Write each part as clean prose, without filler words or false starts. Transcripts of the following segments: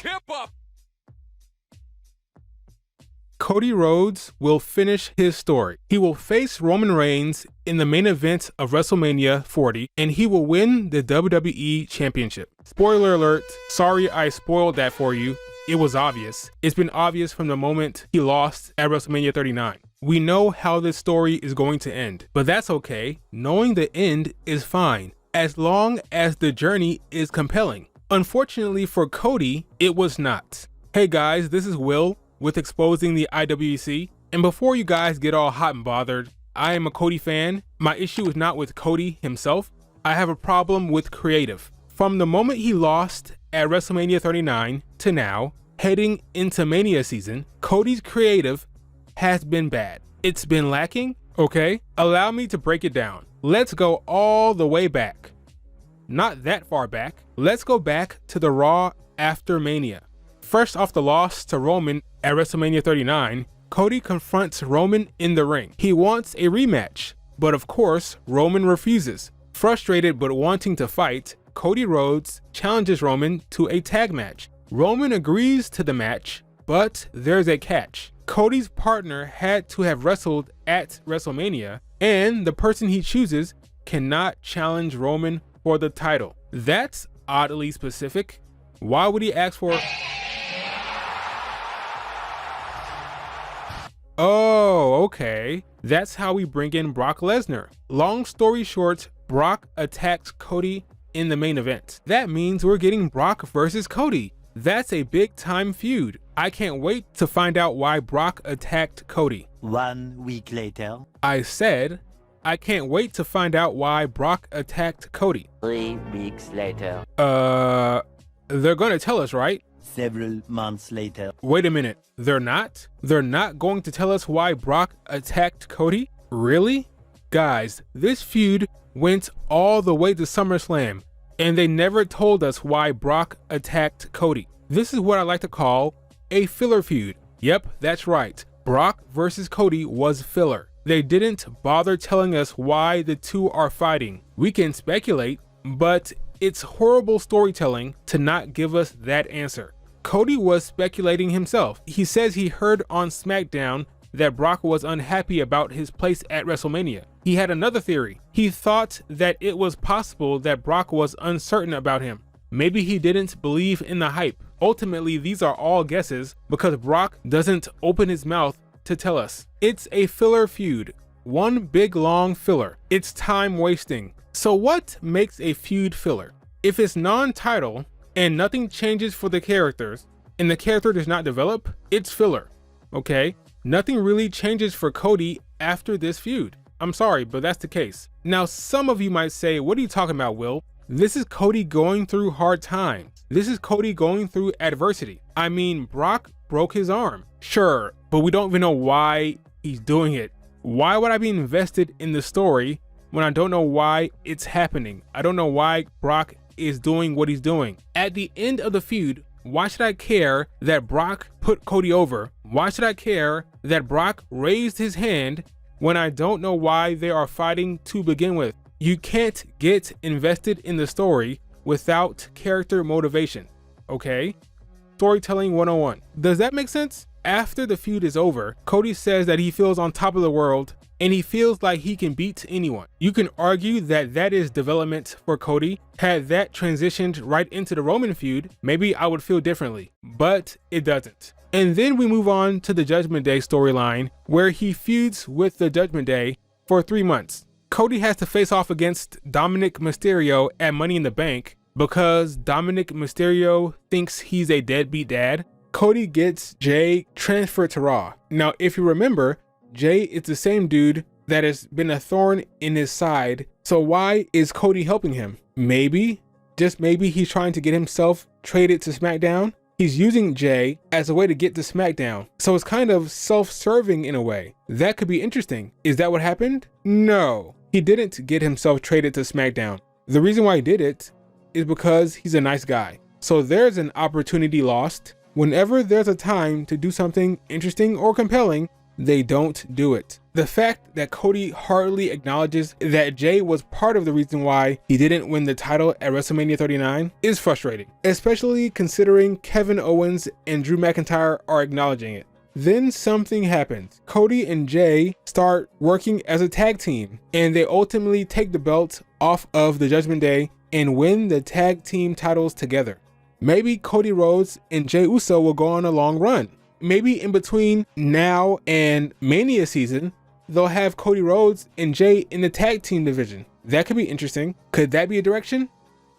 Hip up! Cody Rhodes will finish his story. He will face Roman Reigns in the main event of WrestleMania 40, and he will win the WWE Championship. Spoiler alert, sorry I spoiled that for you. It was obvious. It's been obvious from the moment he lost at WrestleMania 39. We know how this story is going to end, but that's okay. Knowing the end is fine, as long as the journey is compelling. Unfortunately for Cody, it was not. Hey guys, this is Will with Exposing the IWC, and before you guys get all hot and bothered, I am a Cody fan. My issue is not with Cody himself. I have a problem with creative. From the moment he lost at WrestleMania 39 to now, heading into Mania season, Cody's creative has been bad. It's been lacking, okay? Allow me to break it down. Let's go all the way back. Not that far back. Let's go back to the Raw after Mania. First off the loss to Roman at WrestleMania 39, Cody confronts Roman in the ring. He wants a rematch, but of course, Roman refuses. Frustrated but wanting to fight, Cody Rhodes challenges Roman to a tag match. Roman agrees to the match, but there's a catch. Cody's partner had to have wrestled at WrestleMania, and the person he chooses cannot challenge Roman for the title. That's oddly specific. Why would he ask for... Oh, okay. That's how we bring in Brock Lesnar. Long story short, Brock attacks Cody in the main event. That means we're getting Brock versus Cody. That's a big time feud. I can't wait to find out why Brock attacked Cody. 1 week later. I said, I can't wait to find out why Brock attacked Cody. 3 weeks later. They're gonna tell us, right? Several months later. Wait a minute, they're not? They're not going to tell us why Brock attacked Cody? Really? Guys, this feud went all the way to SummerSlam, and they never told us why Brock attacked Cody. This is what I like to call a filler feud. Yep, that's right. Brock versus Cody was filler. They didn't bother telling us why the two are fighting. We can speculate, but it's horrible storytelling to not give us that answer. Cody was speculating himself. He says he heard on SmackDown that Brock was unhappy about his place at WrestleMania. He had another theory. He thought that it was possible that Brock was uncertain about him. Maybe he didn't believe in the hype. Ultimately, these are all guesses because Brock doesn't open his mouth to tell us. It's a filler feud. One big long filler. It's time wasting. So what makes a feud filler? If it's non-title and nothing changes for the characters and the character does not develop, it's filler, okay? Nothing really changes for Cody after this feud. I'm sorry, but that's the case. Now, some of you might say, what are you talking about, Will? This is Cody going through hard times. This is Cody going through adversity. I mean, Brock broke his arm. Sure, but we don't even know why he's doing it. Why would I be invested in the story when I don't know why it's happening? I don't know why Brock is doing what he's doing. At the end of the feud, why should I care that Brock put Cody over? Why should I care that Brock raised his hand when I don't know why they are fighting to begin with? You can't get invested in the story without character motivation, okay? Storytelling 101. Does that make sense? After the feud is over, Cody says that he feels on top of the world and he feels like he can beat anyone. You can argue that that is development for Cody. Had that transitioned right into the Roman feud, maybe I would feel differently, but it doesn't. And then we move on to the Judgment Day storyline where he feuds with the Judgment Day for 3 months. Cody has to face off against Dominic Mysterio at Money in the Bank because Dominic Mysterio thinks he's a deadbeat dad. Cody gets Jay transferred to Raw. Now, if you remember, Jay is the same dude that has been a thorn in his side. So why is Cody helping him? Maybe, just maybe he's trying to get himself traded to SmackDown. He's using Jay as a way to get to SmackDown. So it's kind of self-serving in a way. That could be interesting. Is that what happened? No, he didn't get himself traded to SmackDown. The reason why he did it is because he's a nice guy. So there's an opportunity lost. Whenever there's a time to do something interesting or compelling, they don't do it. The fact that Cody hardly acknowledges that Jay was part of the reason why he didn't win the title at WrestleMania 39 is frustrating, especially considering Kevin Owens and Drew McIntyre are acknowledging it. Then something happens. Cody and Jay start working as a tag team, and they ultimately take the belt off of the Judgment Day and win the tag team titles together. Maybe Cody Rhodes and Jey Uso will go on a long run. Maybe in between now and Mania season, they'll have Cody Rhodes and Jay in the tag team division. That could be interesting. Could that be a direction?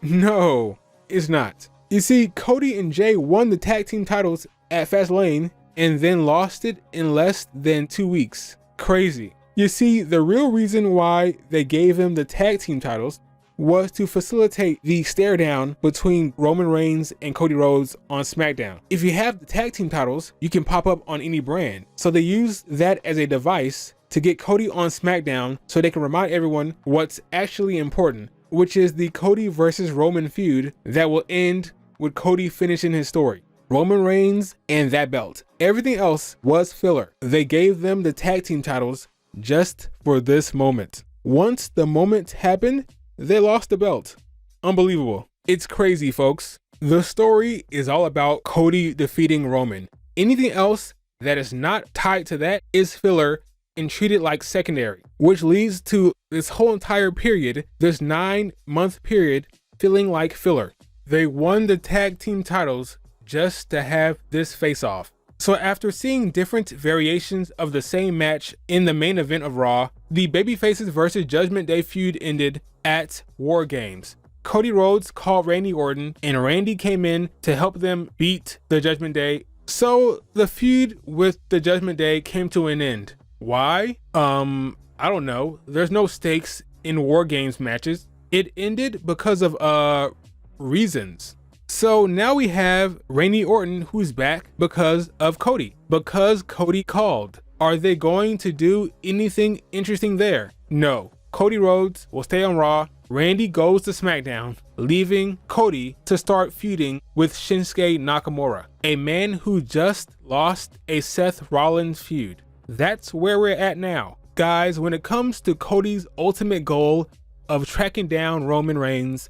No, it's not. You see, Cody and Jay won the tag team titles at Fastlane and then lost it in less than 2 weeks. Crazy. You see, the real reason why they gave them the tag team titles was to facilitate the stare down between Roman Reigns and Cody Rhodes on SmackDown. If you have the tag team titles, you can pop up on any brand. So they used that as a device to get Cody on SmackDown so they can remind everyone what's actually important, which is the Cody versus Roman feud that will end with Cody finishing his story. Roman Reigns and that belt. Everything else was filler. They gave them the tag team titles just for this moment. Once the moment happened, they lost the belt. Unbelievable. It's crazy, folks. The story is all about Cody defeating Roman. Anything else that is not tied to that is filler and treated like secondary, which leads to this whole entire period, this 9-month period, feeling like filler. They won the tag team titles just to have this face-off. So after seeing different variations of the same match in the main event of Raw, the Babyfaces versus Judgment Day feud ended at War Games. Cody Rhodes called Randy Orton, and Randy came in to help them beat the Judgment Day. So the feud with the Judgment Day came to an end. Why? I don't know. There's no stakes in War Games matches. It ended because of reasons. So now we have Randy Orton, who's back because of Cody. Because Cody called. Are they going to do anything interesting there? No. Cody Rhodes will stay on Raw. Randy goes to SmackDown, leaving Cody to start feuding with Shinsuke Nakamura, a man who just lost a Seth Rollins feud. That's where we're at now. Guys, when it comes to Cody's ultimate goal of tracking down Roman Reigns,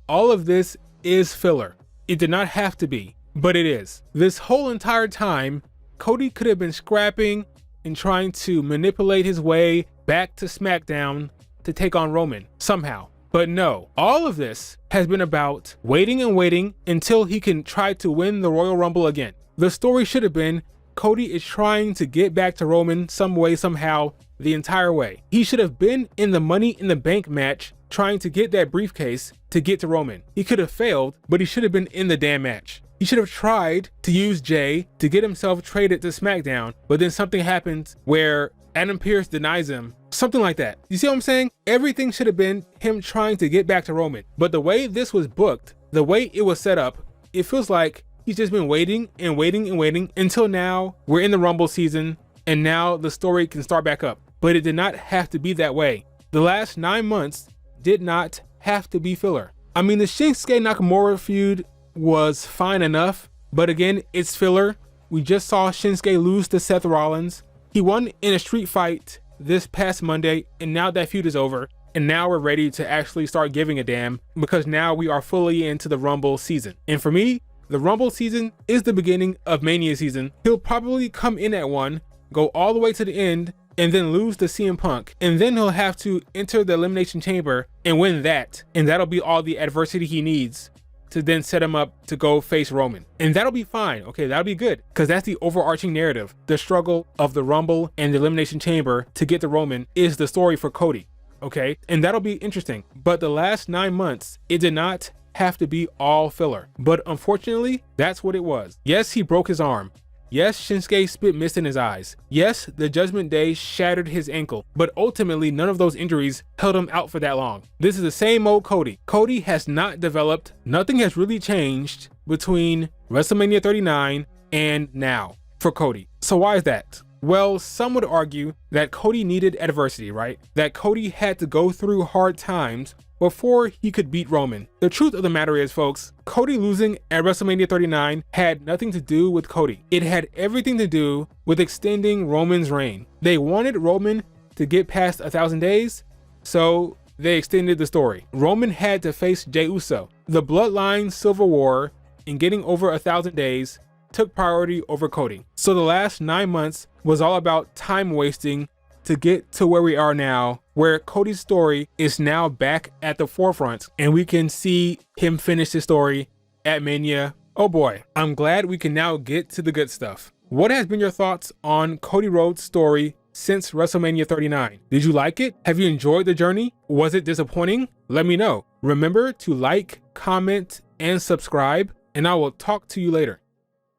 all of this is filler. It did not have to be, but it is. This whole entire time, Cody could have been scrapping and trying to manipulate his way back to SmackDown to take on Roman somehow. But no, all of this has been about waiting and waiting until he can try to win the Royal Rumble again. The story should have been Cody is trying to get back to Roman some way, somehow, the entire way. He should have been in the Money in the Bank match trying to get that briefcase to get to Roman. He could have failed, but he should have been in the damn match. He should have tried to use Jay to get himself traded to SmackDown, but then something happens where Adam Pearce denies him. Something like that. You see what I'm saying? Everything should have been him trying to get back to Roman. But the way this was booked, the way it was set up, it feels like he's just been waiting and waiting and waiting until now we're in the Rumble season and now the story can start back up. But it did not have to be that way. The last 9 months did not have to be filler. I mean, the Shinsuke Nakamura feud was fine enough, but again, it's filler. We just saw Shinsuke lose to Seth Rollins. He won in a street fight this past Monday, and now that feud is over. And now we're ready to actually start giving a damn because now we are fully into the Rumble season. And for me, the Rumble season is the beginning of Mania season. He'll probably come in at one, go all the way to the end, and then lose to CM Punk. And then he'll have to enter the Elimination Chamber and win that. And that'll be all the adversity he needs to then set him up to go face Roman. And that'll be fine. Okay, that'll be good. Because that's the overarching narrative. The struggle of the Rumble and the Elimination Chamber to get to Roman is the story for Cody. Okay, and that'll be interesting. But the last 9 months, it did not have to be all filler. But unfortunately, that's what it was. Yes, he broke his arm. Yes, Shinsuke spit mist in his eyes. Yes, the Judgment Day shattered his ankle, but ultimately none of those injuries held him out for that long. This is the same old Cody. Cody has not developed. Nothing has really changed between WrestleMania 39 and now for Cody. So why is that? Well, some would argue that Cody needed adversity, right? That Cody had to go through hard times before he could beat Roman. The truth of the matter is, folks, Cody losing at WrestleMania 39 had nothing to do with Cody. It had everything to do with extending Roman's reign. They wanted Roman to get past 1,000 days, so they extended the story. Roman had to face Jey Uso. The Bloodline Civil War and getting over 1,000 days took priority over Cody. So the last 9 months was all about time wasting to get to where we are now, where Cody's story is now back at the forefront and we can see him finish his story at Mania. Oh boy, I'm glad we can now get to the good stuff. What has been your thoughts on Cody Rhodes' story since WrestleMania 39? Did you like it? Have you enjoyed the journey? Was it disappointing? Let me know. Remember to like, comment, and subscribe, and I will talk to you later.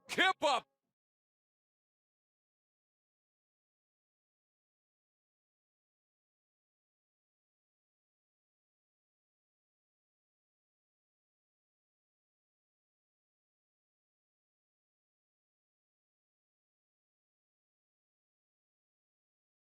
Keep up!